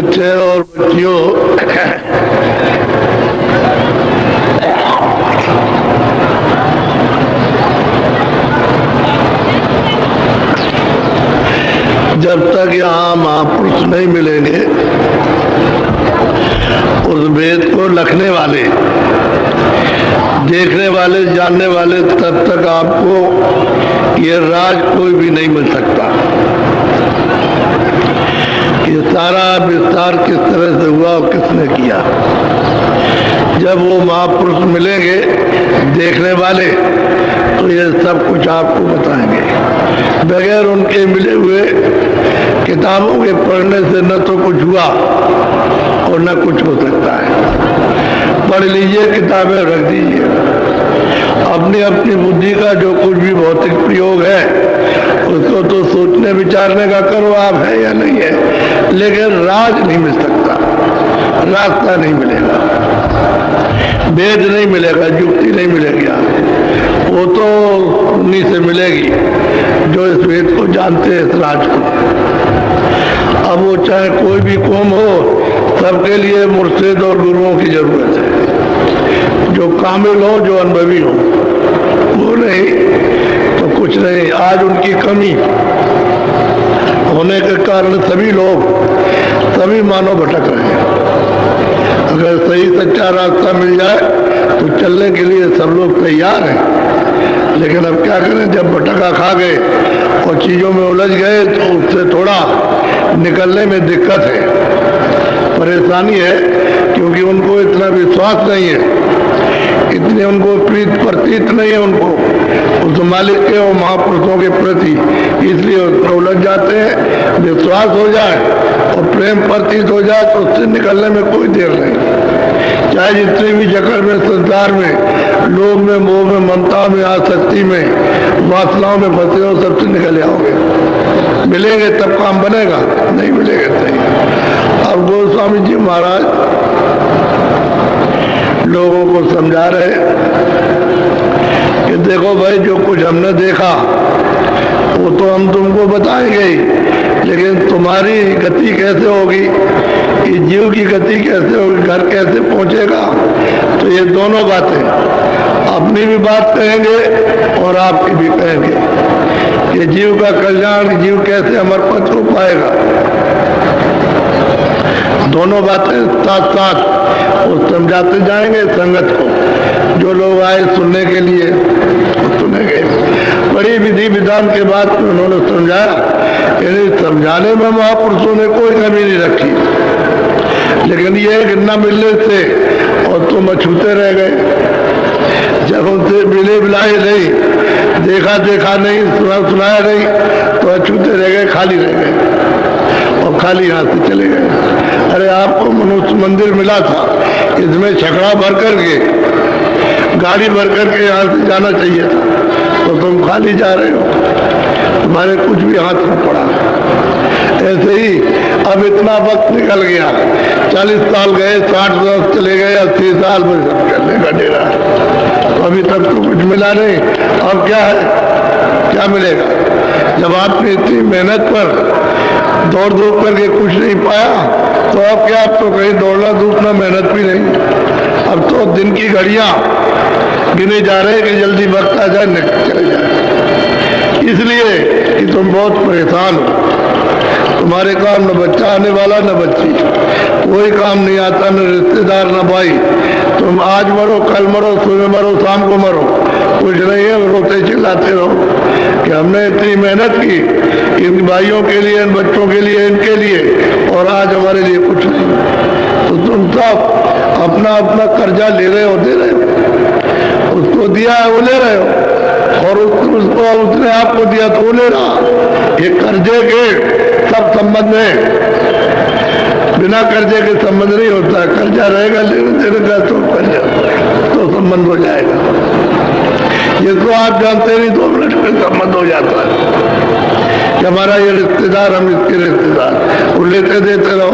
बच्चे और बच्चियों, जब तक यहाँ महापुरुष नहीं मिलेंगे, उस वेद को लिखने वाले, देखने वाले, जानने वाले, तब तक आपको ये राज कोई भी नहीं मिल सकता। ये सारा विस्तार किस तरह से हुआ और किसने किया। जब वो महापुरुष मिलेंगे देखने वाले, तो ये सब कुछ आपको बताएंगे। बगैर उनके मिले हुए किताबों के पढ़ने से न तो कुछ हुआ और न कुछ हो सकता है। पढ़ लीजिए, किताबें रख दीजिए, अपनी अपनी बुद्धि का जो कुछ भी भौतिक प्रयोग है उसको तो सोचने विचारने का करो आप, है या नहीं है, लेकिन राज नहीं मिल सकता, रास्ता नहीं मिलेगा, वेद नहीं मिलेगा, युक्ति नहीं मिलेगी। वो तो उन्हीं से मिलेगी जो इस वेद को जानते हैं, इस राज को। अब वो चाहे कोई भी कौम हो, सबके लिए मुर्शिद और गुरुओं की जरूरत है, जो कामिल हो, जो अनुभवी हो। वो नहीं तो कुछ नहीं। आज उनकी कमी होने के कारण सभी लोग, सभी मानव भटक रहे हैं। अगर सही सच्चा रास्ता मिल जाए तो चलने के लिए सब लोग तैयार हैं, लेकिन अब क्या करें, जब भटका खा गए और चीज़ों में उलझ गए तो उससे थोड़ा निकलने में दिक्कत है, परेशानी है, क्योंकि उनको इतना विश्वास नहीं है, इतने उनको प्रीत प्रतीत नहीं है उनको उस मालिक के और महापुरुषों के प्रति, इसलिए उलझ जाते हैं। विश्वास हो जाए और प्रेम प्रतीत हो जाए तो उससे निकलने में कोई देर नहीं। चाहे जितनी भी जकड़ में, संसार में, लोभ में, मोह में, ममता में, आसक्ति में, वासनाओं में फंसे हो, सबसे निकल आओगे। मिलेंगे तब काम बनेगा, नहीं मिलेंगे नहीं। अब गोस्वामी जी महाराज लोगों को समझा रहे कि देखो भाई, जो कुछ हमने देखा वो तो हम तुमको बताएंगे ही, लेकिन तुम्हारी गति कैसे होगी, कि जीव की गति कैसे होगी, घर कैसे पहुंचेगा, तो ये दोनों बातें, अपनी भी बात कहेंगे और आपकी भी कहेंगे। ये जीव का कल्याण, जीव कैसे अमर पद को पाएगा, दोनों बातें साथ साथ वो समझाते जाएंगे संगत को। जो लोग आए सुनने के लिए सुनेंगे। बड़ी विधि विधान के बाद उन्होंने समझाया, यानी समझाने में महापुरुषों ने कोई कमी नहीं रखी, लेकिन ये कि न मिलने से और तुम अछूते रह गए। जब उनसे मिले बिलाए नहीं, देखा देखा नहीं, सुना सुनाया नहीं, तो अछूते रह गए, खाली रह गए और खाली हाथ से चले गए। अरे आपको मनुष्य मंदिर मिला था, इसमें छकड़ा भर करके, गाड़ी भर करके यहाँ से जाना चाहिए था, तो तुम खाली जा रहे हो, तुम्हारे कुछ भी हाथ में पड़ा। ऐसे ही अब इतना वक्त निकल गया, 40 साल गए, 60 साल चले गए, 80 साल में सब चलने का डेरा, तो अभी तक तो कुछ मिला नहीं। अब क्या है, क्या मिलेगा? जब आपने इतनी मेहनत पर दौड़ धूप करके कुछ नहीं पाया, तो अब क्या, अब तो कहीं दौड़ना धूपना मेहनत भी नहीं। अब तो दिन की घड़ियां गिने जा रहे हैं कि जल्दी वक्त आ जाए, निकल चले जाए, इसलिए कि तुम बहुत परेशान हो। तुम्हारे काम न बच्चा आने वाला, न बच्ची, कोई काम नहीं आता, न रिश्तेदार, न भाई। तुम आज मरो, कल मरो, सुबह मरो, शाम को मरो, कुछ नहीं है, रोते चिल्लाते रहो कि हमने इतनी मेहनत की इन भाइयों के लिए, इन बच्चों के लिए, इनके लिए, और आज हमारे लिए कुछ नहीं। तो तुम सब अपना अपना कर्जा ले रहे हो, दे रहे हो, उसको दिया है वो ले रहे हो, और उसको उसने आपको दिया तो वो ले रहा। ये कर्जे के सब संबंध में, बिना कर्जे के संबंध नहीं होता। कर्जा रहेगा, लेने देने का तो कर्जा तो संबंध हो जाएगा। ये तो आप जानते नहीं, 2 मिनट में संबंध हो जाता है कि हमारा ये रिश्तेदार, हम इसके रिश्तेदार, वो लेते देते रहो,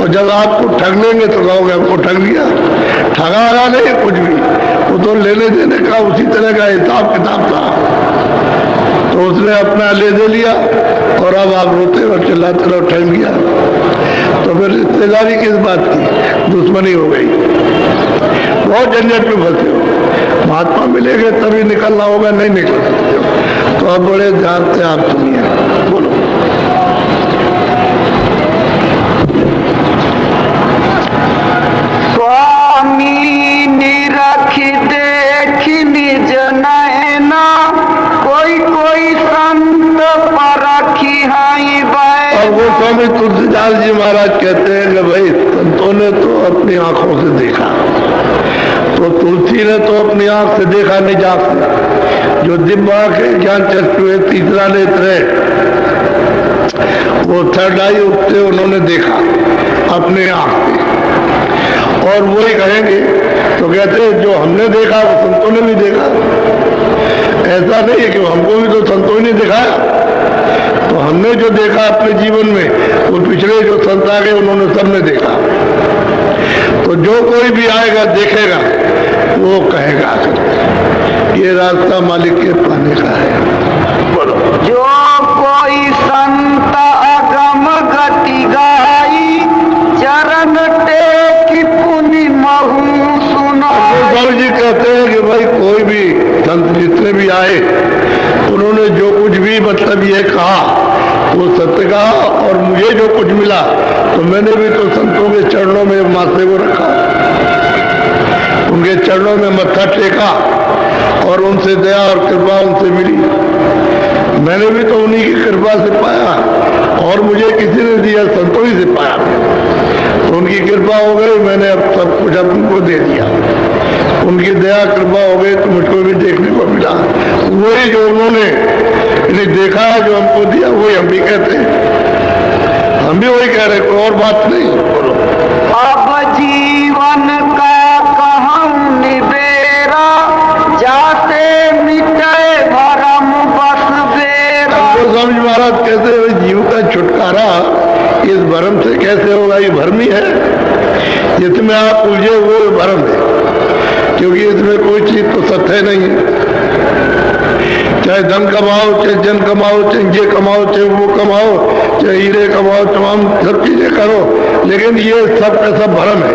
और जब आपको ठग लेंगे तो कहोगे हमको ठग लिया। ठगा रहा नहीं कुछ भी, वो तो लेने देने का उसी तरह का हिसाब किताब था, तो उसने अपना ले दे लिया, और अब आप रोते और चिल्लाते रहो, ठग लिया। तो फिर रिश्तेदारी किस बात की, दुश्मनी हो गई। बहुत झंझट में फंसे हो, महात्मा मिलेंगे तभी निकलना होगा, नहीं निकल सकते हो। तो अब बड़े ध्यान से आप सुनिए, बोलो। स्वामी निरख देख निज नैना, कोई कोई संत परखी हाई बैठा। और वो स्वामी तुलसीदास जी महाराज कहते हैं कि भाई संतों ने तो अपनी आंखों से देखा, तो तुलसी ने तो अपनी आंख से देखा नहीं जा सकता। जो दिव्य आंख है, ज्ञान चक्षु है, तीसरा नेत्र है, वो थर्ड आई उठते उन्होंने देखा अपने आंख से। और वही कहेंगे तो कहते हैं जो हमने देखा वो संतों ने भी देखा। ऐसा नहीं है कि हमको भी तो संतों ने दिखाया, तो हमने जो देखा अपने जीवन में, वो पिछले जो संत आ गए उन्होंने सबने देखा। तो जो कोई भी आएगा देखेगा, वो कहेगा ये रास्ता मालिक के पाने का है। बोलो। जो कोई संत अगम गति गाई, चरण टेक पुनि महु सुनाई। गुरु जी कहते हैं कि भाई कोई भी संत जितने भी आए, उन्होंने जो कुछ भी मतलब ये कहा वो सत्य कहा, और मुझे जो कुछ मिला तो मैंने भी तो संतों के चरणों में माथे को रखा, उनके चरणों में मत्था टेका, और उनसे दया और कृपा उनसे मिली। मैंने भी तो उन्हीं की कृपा से पाया, और मुझे किसी ने दिया, संतों ही से पाया। तो उनकी कृपा हो गई, मैंने अब सब कुछ अपने को दे दिया। उनकी दया कृपा हो गई तो मुझको भी देखने को मिला। वही जो उन्होंने देखा है, जो हमको दिया, वही हम भी कहते हैं, हम भी वही कह रहे, कोई और बात नहीं। बोलो। अब जीवन का कहूँ निबेरा, जाते मिटे भरम बस बेरा। स्वामी महाराज कहते हैं जीव का छुटकारा इस भरम से कैसे होगा, ये भरम ही है जिसमें आप उलझे हुए भरम है, क्योंकि इसमें कोई चीज तो सत्य नहीं है। चाहे धन कमाओ, चाहे जन कमाओ, चाहे ये कमाओ, चाहे वो कमाओ, चाहे हीरे कमाओ, तमाम सब चीजें करो, लेकिन ये सब का सब भरम है।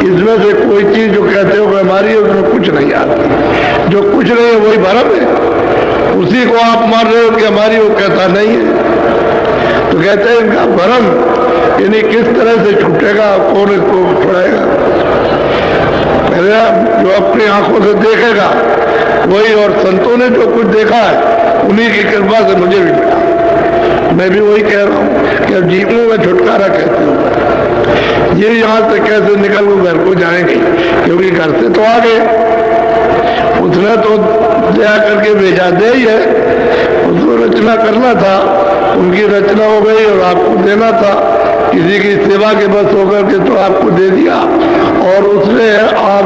इसमें से कोई चीज जो कहते हो हमारी है, उसमें कुछ नहीं आती। जो कुछ नहीं है वही भरम है, उसी को आप मान रहे हो कि हमारी, वो कहता नहीं है। तो कहते हैं इनका भरम यानी किस तरह से छूटेगा, कौन इसको छुड़ाएगा। जो अपनी आंखों से देखेगा वही, और संतों ने जो कुछ देखा है उन्हीं की कृपा से मुझे भी मिला। मैं भी वही कह रहा हूँ कि अब जीवों में छुटकारा कैसे होगा, ये यहाँ से कैसे निकल वो घर को जाएंगे, क्योंकि घर से तो आ गए, उसने तो दया करके भेजा दे ही है, उसको रचना करना था, उनकी रचना हो गई और आपको देना था। किसी की सेवा के बस होकर के तो आपको दे दिया, और उसने आप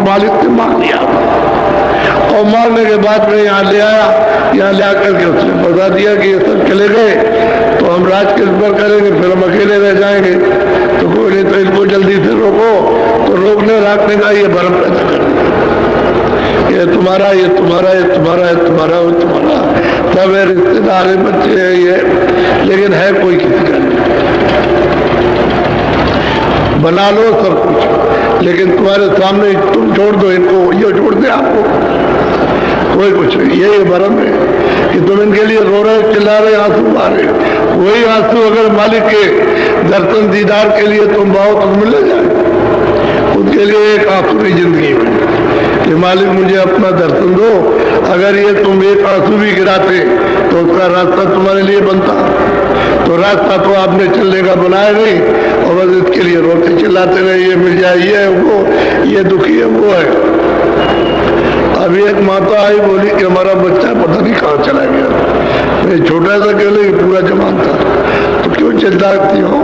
मालिक से मांग लिया, और मांगने के बाद में यहाँ ले आया। यहाँ ले आकर के उसने बता दिया कि ये सब चले गए तो हम राज किस पर करेंगे, फिर हम अकेले रह जाएंगे। तो कोई नहीं, तो इनको जल्दी से रोको। तो रोकने राखने का ये भरम पैदा कर दिया, ये तुम्हारा, ये तुम्हारा, ये तुम्हारा, ये तुम्हारा, वो तुम्हारा, सब है, रिश्तेदार है, बच्चे है, ये, लेकिन है कोई किसी का नहीं। बना लो सब कुछ, लेकिन तुम्हारे सामने तुम छोड़ दो इनको, ये छोड़ दे आपको, कोई कुछ नहीं। ये भरम है कि तुम इनके लिए रो रहे, चिल्ला रहे, आंसू आ रहे, वही आंसू अगर मालिक के दर्शन दीदार के लिए तुम बाओ तो मिल जाए। उसके लिए एक आंसू की जिंदगी में कि मालिक मुझे अपना दर्शन दो। अगर ये तुम एक आंसू भी गिराते तो उसका रास्ता तुम्हारे लिए बनता। तो रास्ता तो आपने चलने का बनाया नहीं, और बस इसके लिए रोते चिल्लाते रहे, ये मिल जाए, ये है वो, ये दुखी है वो है। अभी एक माता आई, बोली कि हमारा बच्चा पता नहीं कहाँ चला गया। मैं छोटा सा कह ले, पूरा जवान था। तो क्यों चिंता करती हो,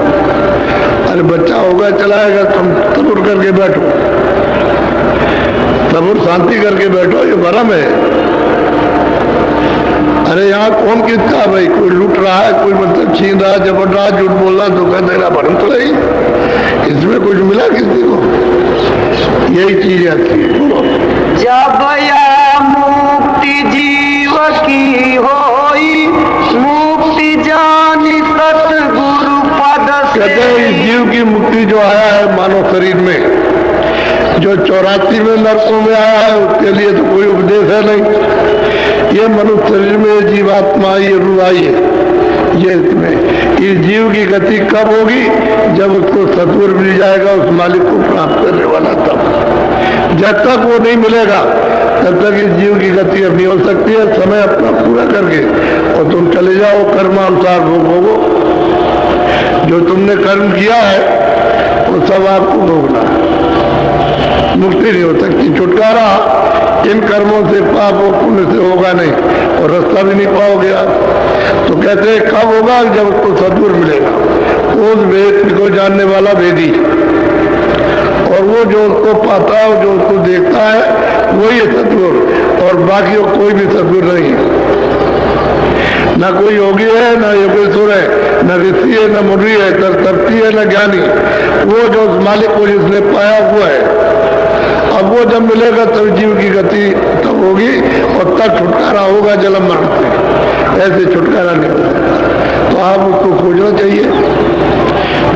अरे बच्चा होगा चलाएगा, तुम सब्र करके बैठो, सब्र शांति करके बैठो, ये भरम है। अरे यहाँ कौन किसका भाई, कोई लूट रहा है, कोई मतलब छीन रहा है, जबर रहा है, झूठ बोल रहा, धोखा दे रहा, भरम तो नहीं, इसमें कुछ मिला किसी को, यही चीज आती है। जब या मुक्ति जीव की होई, मुक्ति जानी सतगुरु पद कहते हैं इस जीव की मुक्ति जो आया है मानव शरीर में, जो 84 में नरकों में आया है उसके लिए तो कोई उपदेश है नहीं। ये मनुष्य शरीर में जीवात्मा ये रूह आई है, ये इसमें इस जीव की गति कब होगी? जब उसको सत्वर मिल जाएगा, उस मालिक को प्राप्त करने वाला तब। जब तक वो नहीं मिलेगा तब तक इस जीव की गति अब नहीं हो सकती है। समय अपना पूरा करके और तुम चले जाओ, कर्मानुसार भोगो। जो तुमने कर्म किया है वो सब आपको भोगना है। मुक्ति नहीं हो सकती, छुटकारा इन कर्मों से, पाप और पुण्य से होगा नहीं, और रास्ता भी नहीं पाओगे आप। तो कहते हैं कब होगा? जब उसको सद्गुरु मिलेगा, उस वेद को जानने वाला वेदी, और वो जो उसको पाता है, जो उसको देखता है, वही है सद्गुरु, और बाकी कोई भी सद्गुरु नहीं है। न कोई योगी है, न योगेश्वर है, न ऋषि है, न मुनि है, न तपती है, न ज्ञानी। वो जो उस मालिक को जिसने पाया हुआ है, अब वो जब मिलेगा तब जीव की गति तब होगी, और तब छुटकारा होगा जन्म मरण से। ऐसे छुटकारा नहीं हो सकता। तो आप उसको खोजना चाहिए,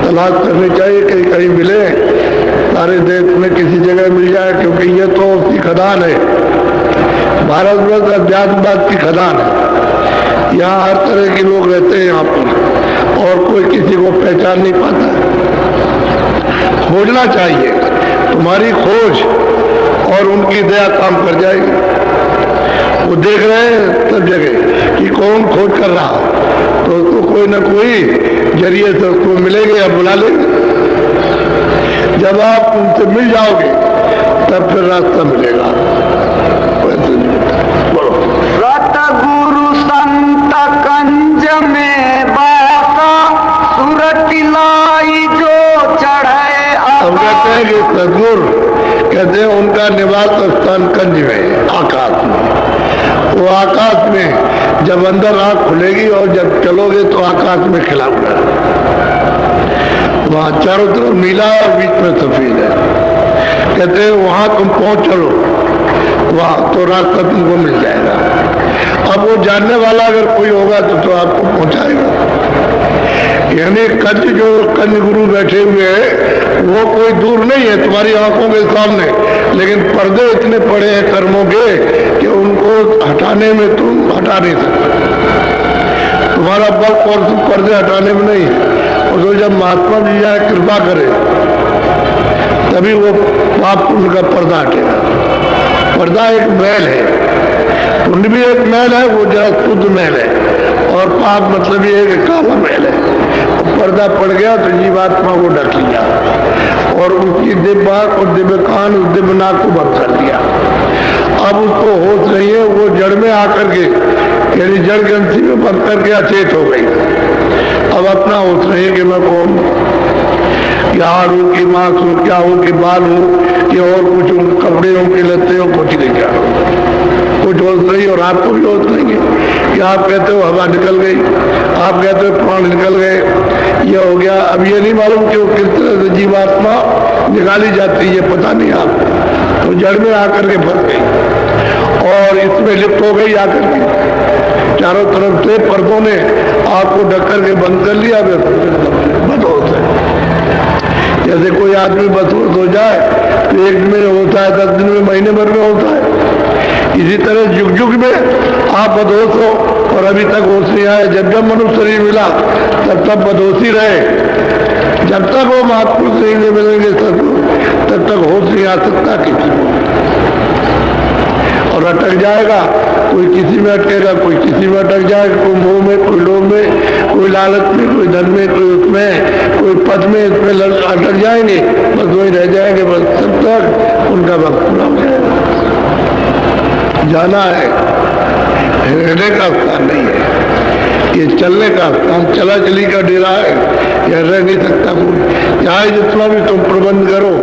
तलाश करनी चाहिए, कहीं कहीं मिले, सारे देश में किसी जगह मिल जाए, क्योंकि ये तो उसकी खदान है। भारतवर्ष अध्यात्मवाद की खदान है। यहाँ हर तरह के लोग रहते हैं यहाँ पर, और कोई किसी को पहचान नहीं पाता है। खोजना चाहिए, तुम्हारी खोज और उनकी दया काम कर जाएगी। वो देख रहे हैं सब जगह कि कौन खोज कर रहा, तो उसको कोई ना कोई जरिए से उसको मिलेंगे या बुला लेंगे। जब आप उनसे मिल जाओगे तब फिर रास्ता मिलेगा। वैसे नहीं होता। बोलो। सतगुरु संत कंज में बासा, सुरति लाई जो चढ़े। हम कहते हैं कि सदगुरु कहते हैं उनका निवास स्थान कंज में, आकाश में। वो आकाश में जब अंदर आंख खुलेगी और जब चलोगे तो आकाश में खिला हुआ है। वहां चारों तरफ नीला और बीच में सफेद है। कहते हैं वहां तुम पहुंच चलो, वहां तो रास्ता तुमको मिल जाएगा। अब वो जानने वाला अगर कोई होगा तो आपको पहुंचाएगा। यानी कंज जो कंज गुरु बैठे हुए हैं वो कोई दूर नहीं है, तुम्हारी आंखों के सामने, लेकिन पर्दे इतने पड़े हैं कर्मों के कि उनको हटाने में तुम हटा नहीं सकते। तुम्हारा बल और तुम पर्दे हटाने में नहीं। और तो जब महात्मा जी जाए कृपा करे तभी वो पाप पुण्य का पर्दा हटेगा। पर्दा एक मैल है, पुण्य भी एक मैल है, वो जरा शुद्ध मैल है, और पाप मतलब ये है कि काला मैल है। पर्दा पड़ गया तो जीवात्मा को ढक लिया, और उसकी दिव्य आंख और दिव्य कान, उस दिव्य नाक को बंद कर दिया। अब उसको होश नहीं है, वो जड़ में आकर के, यानी जड़ ग्रंथि में बंद करके अचेत हो गई। अब अपना होश नहीं है कि मैं कौन, क्या हाड़ हूँ, कि मांस हूँ, क्या हूँ, कि बाल हूँ, कि और कुछ हूँ, कपड़े हूँ, कि लत्ते हो, कुछ नहीं क्या कुछ होश नहीं। और आपको भी होश नहीं है कि आप कहते हो हवा निकल गई, आप कहते हो प्राण निकल गए, ये हो गया। अब ये नहीं मालूम कि वो किस तरह से जीवात्मा निकाली जाती है, पता नहीं आपको। तो जड़ में आकर के फंस गई और इसमें लिप्त हो गई आकर के। चारों तरफ से पर्दों ने आपको ढक करके बंद कर लिया, बदहोश है। जैसे कोई आदमी बदहोश हो जाए तो 1 दिन में होता है, 10 दिन में, महीने भर में होता है। इसी तरह युग युग में आप बदहोश हो और अभी तक होश नहीं आया। जब जब मनुष्य शरीर मिला तब तब बदहोशी रहे। जब तक वो महापुरुष नहीं मिलेंगे तब तक होश नहीं आ सकता किसी को, और अटक जाएगा। कोई किसी में अटकेगा, कोई किसी में अटक जाएगा, कोई मोह में, कोई लोभ में, कोई लालच में, कोई धन में, कोई उसमें, कोई पद में, इसमें अटक जाएंगे, बस वही रह जाएंगे। बस तब तक उनका वक्त पूरा हो जाएगा। जाना है, रहने का स्थान नहीं है, ये चलने का स्थान, चला चली का डेरा है। यह रह नहीं सकता कोई, चाहे जितना भी तुम प्रबंध करो।